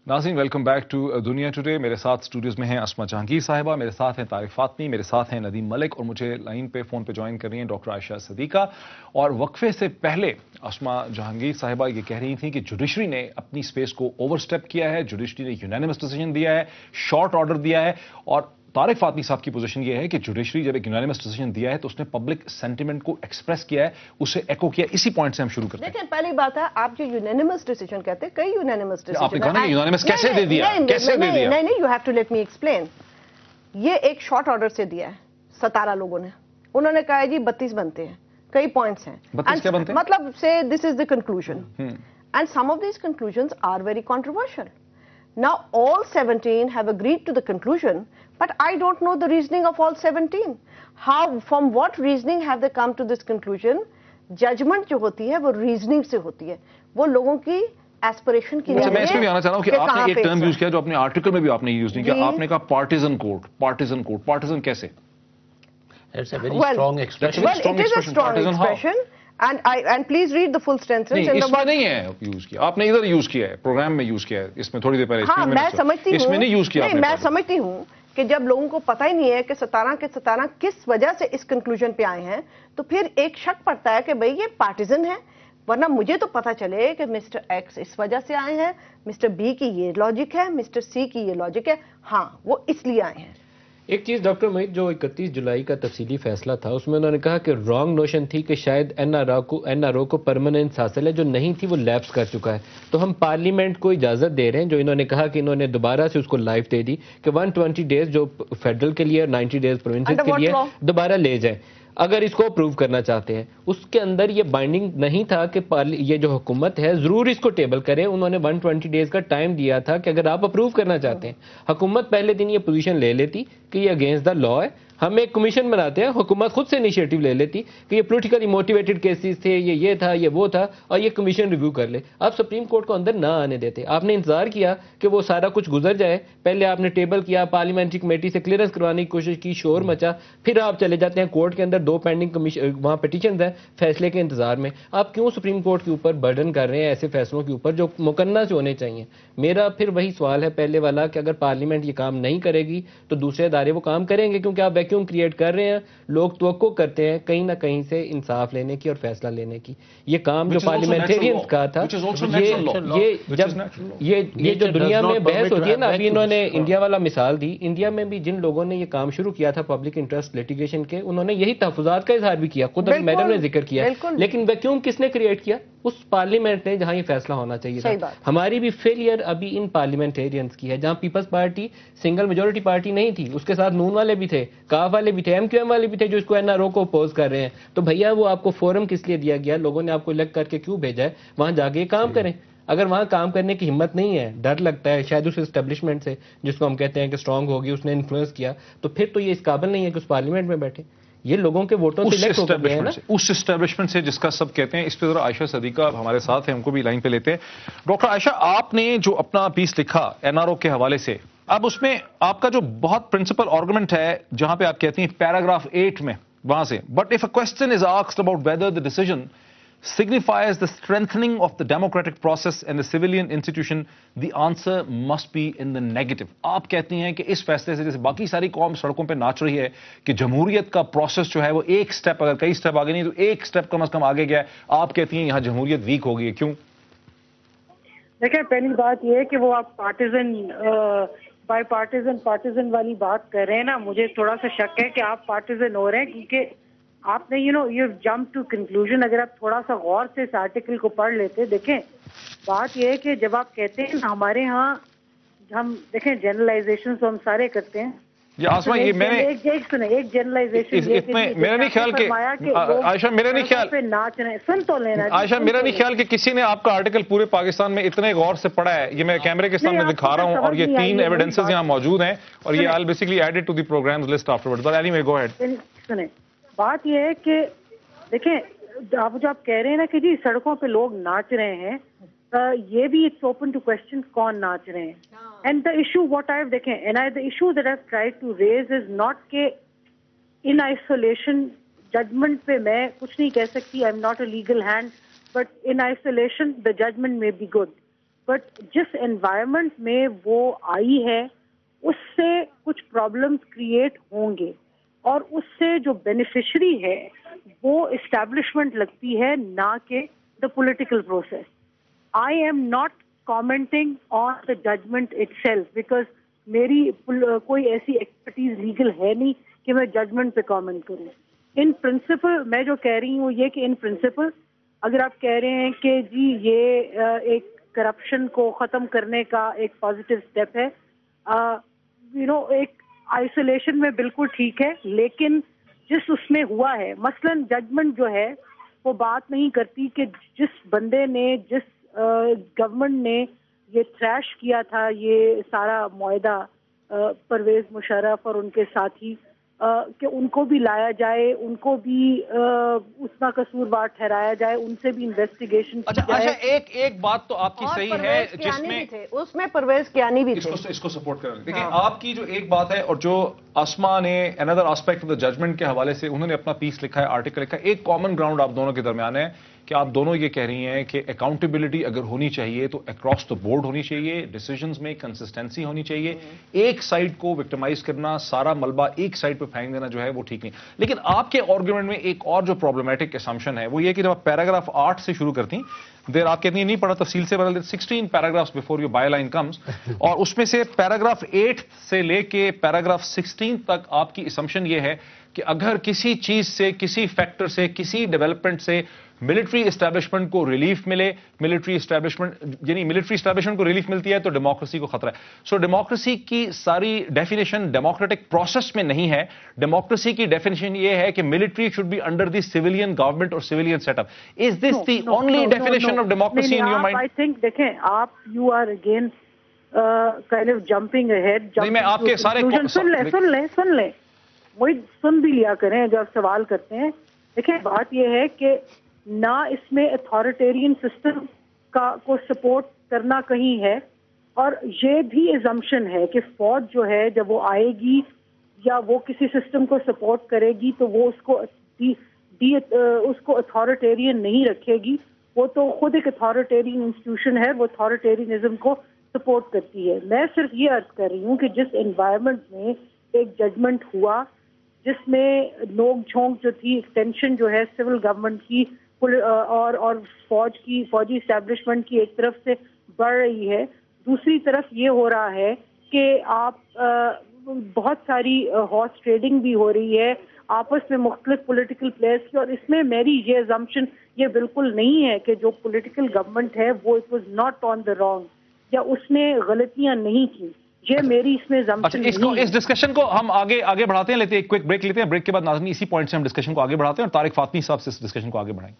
नाज़रीन, welcome back to दुनिया today. मेरे साथ स्टूडियोज में हैं अस्मा जहांगीर साहिबा, मेरे साथ हैं तारिक फातमी, मेरे साथ हैं नदीम मलिक और मुझे लाइन पे फ़ोन पे ज्वाइन कर रही हैं डॉक्टर आयशा सदीका। और वक्फे से पहले अस्मा जहांगीर साहिबा ये कह रही थी कि जुडिशरी ने अपनी स्पेस को ओवरस्टेप किया है, जुडिशरी ने यूनानिमस डिसीजन दिया है, शॉर्ट ऑर्डर दिया है। और तारिक फातमी साहब की पोजीशन ये है कि जुडिशरी जब एक यूनानिमस डिसीजन दिया है तो उसने पब्लिक सेंटिमेंट को एक्सप्रेस किया है, उसे एको किया। इसी पॉइंट से हम शुरू करते हैं। देखिए, पहली बात है, आप जो यूनानिमस डिसीजन कहते हैं, कई यूनानिमस डिसीजन आपने कहा ना यूनानिमस कैसे दे दिया, कैसे दे दिया? नहीं, you have to let me explain. ये एक शॉर्ट ऑर्डर से दिया है 17 लोगों ने। उन्होंने कहा है जी 32 बनते हैं, कई पॉइंट्स हैं। 32 क्या बनते हैं? मतलब से this is the conclusion and some of these conclusions are very controversial. Now all 17 have agreed to the conclusion, but I don't know the reasoning of all 17. How, from what reasoning have they come to this conclusion? Judgment जो होती है वो reasoning से होती है, वो लोगों की एस्पिरेशन की। मैं इसमें भी आना चाह रहा हूँ कि आपने एक टर्म यूज किया जो अपने आर्टिकल में भी आपने यूज नहीं किया। आपने कहा partisan court. Partisan court, partisan कैसे? It's a very strong expression. Well, it is a strong expression. And please read the full sentence. नहीं, इसमें नहीं है यूज किया, आपने इधर यूज किया है, प्रोग्राम में यूज किया है, इसमें थोड़ी देर पहले। हाँ, मैं समझती हूँ, इसमें नहीं यूज किया। नहीं, मैं समझती हूँ कि जब लोगों को पता ही नहीं है कि 17 के 17 किस वजह से इस कंक्लूजन पे आए हैं, तो फिर एक शक पड़ता है कि भाई ये पार्टिजन है। वरना मुझे तो पता चले कि मिस्टर एक्स इस वजह से आए हैं, मिस्टर बी की ये लॉजिक है, मिस्टर सी की ये लॉजिक है। हाँ, वो इसलिए आए हैं। एक चीज़ डॉक्टर मोहित, जो 31 जुलाई का तफसीली फैसला था उसमें उन्होंने कहा कि रॉन्ग नोशन थी कि शायद एनआरओ को परमानेंट हासिल है, जो नहीं थी वो लैप्स कर चुका है। तो हम पार्लियामेंट को इजाज़त दे रहे हैं, जो इन्होंने कहा कि इन्होंने दोबारा से उसको लाइफ दे दी कि 120 डेज जो फेडरल के लिए और 90 डेज प्रोविंसेस के लिए दोबारा ले जाए, अगर इसको अप्रूव करना चाहते हैं। उसके अंदर ये बाइंडिंग नहीं था कि ये जो हुकूमत है ज़रूर इसको टेबल करे। उन्होंने 120 डेज का टाइम दिया था कि अगर आप अप्रूव करना चाहते हैं। हुकूमत पहले दिन ये पोजीशन ले लेती कि ये अगेंस्ट द लॉ है, हम एक कमीशन बनाते हैं, हुकूमत खुद से इनिशिएटिव ले लेती कि ये पोलिटिकली मोटिवेटेड केसेस थे, ये था, ये वो था, और ये कमीशन रिव्यू कर ले। आप सुप्रीम कोर्ट को अंदर ना आने देते, आपने इंतजार किया कि वो सारा कुछ गुजर जाए। पहले आपने टेबल किया, पार्लियामेंट्री कमेटी से क्लियरेंस करवाने की कोशिश की, शोर मचा, फिर आप चले जाते हैं कोर्ट के अंदर। 2 पेंडिंग वहाँ पिटीशन है फैसले के इंतजार में। आप क्यों सुप्रीम कोर्ट के ऊपर बर्डन कर रहे हैं ऐसे फैसलों के ऊपर जो मुकन्ना से होने चाहिए? मेरा फिर वही सवाल है पहले वाला कि अगर पार्लियामेंट ये काम नहीं करेगी तो दूसरे इदारे वो काम करेंगे, क्योंकि आप वैक्यूम क्रिएट कर रहे हैं। लोग तवक्को करते हैं कहीं ना कहीं से इंसाफ लेने की और फैसला लेने की। ये काम जो पार्लियामेंटेरियंस का था, ये जो दुनिया में बहस होती है ना, अभी इन्होंने इंडिया वाला मिसाल दी। इंडिया में भी जिन लोगों ने ये काम शुरू किया था पब्लिक इंटरेस्ट लिटिगेशन के, उन्होंने यही तहफुजात का इजहार भी किया, खुद अभी मैडम ने जिक्र किया। लेकिन वैक्यूम किसने क्रिएट किया? उस पार्लियामेंट ने जहां ये फैसला होना चाहिए था। हमारी भी फेलियर अभी इन पार्लियामेंटेरियंस की है, जहां People's Party single majority party नहीं थी, उसके साथ नून वाले भी थे, काफ वाले भी थे, एमक्यूएम वाले भी थे जो इसको एनआरओ को अपोज कर रहे हैं। तो भैया वो आपको फोरम किस लिए दिया गया? लोगों ने आपको इलेक्ट करके क्यों भेजा है? वहां जाके काम करें। अगर वहां काम करने की हिम्मत नहीं है, डर लगता है शायद उस एस्टेब्लिशमेंट से जिसको हम कहते हैं कि स्ट्रांग होगी, उसने इन्फ्लुएंस किया, तो फिर तो ये इस काबिल नहीं है कि उस पार्लियामेंट में बैठे। ये लोगों के वोटों से इलेक्ट हो गए हैं ना, उस एस्टेब्लिशमेंट से जिसका सब कहते हैं। इस पे जरा आयशा सदीका हमारे साथ है, उनको भी लाइन पे लेते हैं। डॉक्टर आयशा, आपने जो अपना पीस लिखा एनआरओ के हवाले से, अब उसमें आपका जो बहुत प्रिंसिपल आर्गुमेंट है जहां पे आप कहती हैं पैराग्राफ 8 में, वहां से, but if a question is asked about whether the decision signifies the strengthening of the democratic process and the civilian institution, the answer must be in the negative. आप कहती हैं कि इस फैसले से, जैसे बाकी सारी कौम सड़कों पे नाच रही है कि जमहूरियत का प्रोसेस जो है वो एक स्टेप, अगर कई स्टेप आगे नहीं तो एक स्टेप कम से कम आगे गया है, आप कहती हैं यहां जमहूरियत वीक हो गई है। क्यों? देखिए, पहली बात ये है कि वो आप पार्टिजन वाली बात कर रहे हैं ना, मुझे थोड़ा सा शक है कि आप पार्टिजन हो रहे हैं, क्योंकि आपने यू जंप टू कंक्लूजन। अगर आप थोड़ा सा गौर से इस आर्टिकल को पढ़ लेते, देखें बात यह है कि जब आप कहते हैं हमारे यहाँ, हम देखें जनरलाइजेशन तो हम सारे करते हैं। आसमा, ये मैंने एक जनरलाइजेशन मेरा नहीं ख्याल कि आयशा, मेरा नहीं ख्याल पे नाच रहे, सुन तो लेना आयशा, मेरा नहीं ख्याल कि किसी ने आपका आर्टिकल पूरे पाकिस्तान में इतने गौर से पढ़ा है। ये मैं कैमरे के सामने दिखा रहा हूं और ये 3 एविडेंसेस यहाँ मौजूद हैं और ये I basically added to the programmes list afterwards. But anyway, go ahead. सुने, बात यह है कि देखें, आप जो आप कह रहे हैं ना कि जी सड़कों पे लोग नाच रहे हैं, ये भी इट्स ओपन टू क्वेश्चन कौन नाच रहे हैं। And the issue what I have, देखें, and the issue that I have tried to raise is not के इन आइसोलेशन जजमेंट पे मैं कुछ नहीं कह सकती, I am not a legal hand, but in isolation the judgement may be good, but جس environment میں وہ آئی ہے اس سے کچھ پرابلمس کریٹ ہوں گے اور اس سے جو بینیفیشری ہے وہ اسٹیبلشمنٹ لگتی ہے نہ کہ the political process. I am not commenting on the judgment itself because میری کوئی ایسی ایکسپرٹیز لیگل ہے نہیں کہ میں ججمنٹ پہ کامنٹ کروں. ان پرنسپل میں جو کہہ رہی ہوں یہ کہ ان پرنسپل اگر آپ کہہ رہے ہیں کہ جی یہ ایک کرپشن کو ختم کرنے کا ایک پازیٹیو اسٹیپ ہے, ایک آئسولیشن میں بالکل ٹھیک ہے, لیکن جس اس میں ہوا ہے مثلاً ججمنٹ جو ہے وہ بات نہیں کرتی کہ جس بندے نے جس گورنمنٹ نے یہ تھریش کیا تھا یہ سارا معاہدہ پرویز مشرف اور ان کے ساتھی کہ ان کو بھی لایا جائے, ان کو بھی اتنا قصوروار ٹھہرایا جائے, ان سے بھی انویسٹیگیشن کی جائے. اچھا ایک بات تو آپ کی صحیح ہے جس میں اس میں پرویز کیانی بھی تھے, اس کو سپورٹ کر رہے ہیں. دیکھیں آپ کی جو ایک بات ہے اور جو اسما نے another aspect of the judgment کے حوالے سے انہوں نے اپنا پیس لکھا ہے, آرٹیکل لکھا ہے, ایک کامن گراؤنڈ آپ دونوں کے درمیان ہے کہ آپ دونوں یہ کہہ رہی ہیں کہ اکاؤنٹیبلٹی اگر ہونی چاہیے تو اکراس دا بورڈ ہونی چاہیے, ڈیسیجنز میں کنسسٹنسی ہونی چاہیے. ایک سائڈ کو وکٹمائز کرنا, سارا ملبہ ایک سائڈ پہ پھینک دینا جو ہے وہ ٹھیک نہیں. لیکن آپ کے آرگومنٹ میں ایک اور جو پرابلمٹک اسمپشن ہے وہ یہ کہ جب آپ پیراگراف 8 سے شروع کرتی دیر آپ کہتی ہیں نہیں پڑھا تفصیل سے, 16 paragraphs before your by line comes, اور اس میں سے پیراگراف 8 سے لے کے پیراگراف 16 تک آپ کی اسمپشن یہ ہے کہ اگر کسی چیز سے, کسی فیکٹر سے, کسی ڈیولپمنٹ سے ملٹری اسٹیبلشمنٹ کو ریلیف ملے, ملٹری اسٹیبلشمنٹ کو ریلیف ملتی ہے تو ڈیموکریسی کو خطرہ ہے. سو ڈیموکریسی کی ساری ڈیفینیشن ڈیموکریٹک پروسیس میں نہیں ہے. ڈیموکریسی کی ڈیفینیشن یہ ہے کہ military should be under the civilian government اور civilian setup. Is this the only definition of democracy in your mind? I think دیکھیں آپ you are again kind of jumping ahead. میں آپ کے سارے سن لیں وہی سن بھی لیا کریں جب سوال کرتے ہیں. دیکھیں بات یہ ہے کہ نہ اس میں اتھارٹیرین سسٹم کو سپورٹ کرنا کہیں ہے, اور یہ بھی ایزمپشن ہے کہ فوج جو ہے جب وہ آئے گی یا وہ کسی سسٹم کو سپورٹ کرے گی تو وہ اس کو اتھارٹیرین نہیں رکھے گی. وہ تو خود ایک اتھارٹیرین انسٹیٹیوشن ہے, وہ اتھارٹیرینزم کو سپورٹ کرتی ہے. میں صرف یہ عرض کر رہی ہوں کہ جس انوائرمنٹ میں ایک ججمنٹ ہوا جس میں نوک جھونک جو تھی, ایکسٹینشن جو ہے سول گورنمنٹ کی اور فوجی اسٹیبلشمنٹ کی ایک طرف سے بڑھ رہی ہے, دوسری طرف یہ ہو رہا ہے کہ آپ بہت ساری ہارس ٹریڈنگ بھی ہو رہی ہے آپس میں مختلف پولیٹیکل پلیئرس کی, اور اس میں میری یہ ایزمپشن یہ بالکل نہیں ہے کہ جو پولیٹیکل گورنمنٹ ہے وہ it was not on the wrong یا اس نے غلطیاں نہیں کی. یہ میری اس میں اس ڈسکشن کو ہم آگے بڑھاتے ہیں, لیتے ہیں ایک کوئک بریک لیتے ہیں. بریک کے بعد ناظرین اسی پوائنٹ سے ہم ڈسکشن کو آگے بڑھاتے ہیں اور طارق فاطمی صاحب سے اس ڈسکشن کو آگے بڑھائیں.